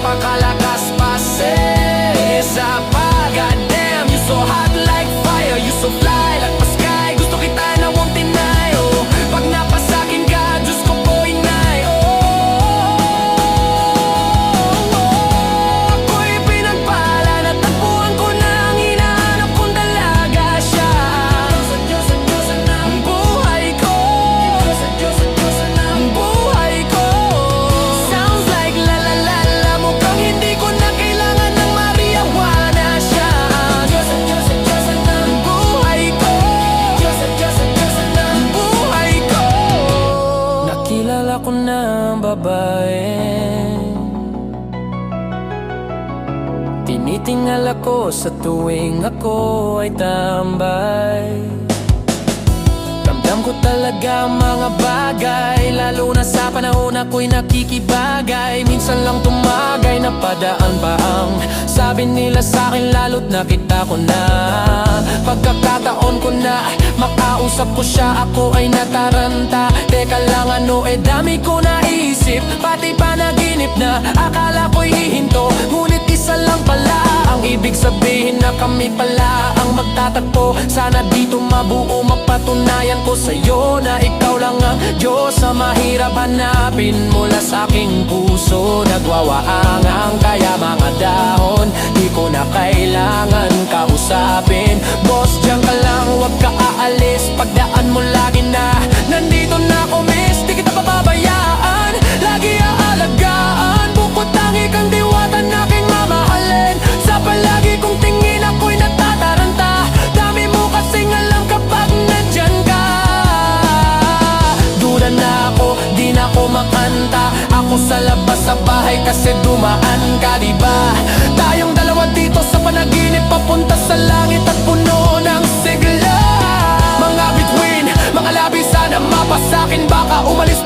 napakalakas pa sa pa. Goddamn, you so hot like fire, you so fly like the sky. Gusto kita na won't deny, oh. Pag napasakin ka, Diyos ko po inay, ako'y pinagpala, natagpuan ko na ang hinahanap kong dalaga siya. Ang buhay ko, ang buhay ko. Sounds like la la la la, mukhang hindi ko na kailangan ng marijuana siya. Ang buhay ko, ang buhay ko. Nakilala ko na ang babae, tinitingal ako sa tuwing ako ay tambay. Ramdam ko talaga ang mga bagay, lalo na sa panahon ako'y nakikibagay. Minsan lang tumagay, napadaan pa ang sabi nila sa'kin, lalo't nakita ko na. Pagkakataon ko na makausap ko siya, ako ay nataranta. Teka lang, ano dami ko naisip, pati panaginip na akala ko'y hihinto, ngunit isa lang pala ang ibig sabihin na kami pala ang magtatagpo. Sana dito mabuo, mapatunayan ko sa'yo na ikaw lang ang Diyos sa mahirap hanapin mula sa aking puso. Nagwawaangang kaya mga dahon, di ko na kailangan kausapin. Boss, diyan ka lang, huwag ka aalis. Pagdaan mo lagi na nandito na ako, miss, di kita pababayaan. Lagi aalagaan, bukod tangi kang diwata na aking mamahalin. Sa palagi kong tingin ako'y natataranta, dami mo kasing alam kapag nandyan ka. Duda na ako, di na ako makanta. Ako sa labas sa bahay kasi dumaan ka, diba? Tayong dalawa dito sa panaginip, papunta sa langit at puno ng sigla. Mga bituin, mga labi, sana mapasakin, baka umalis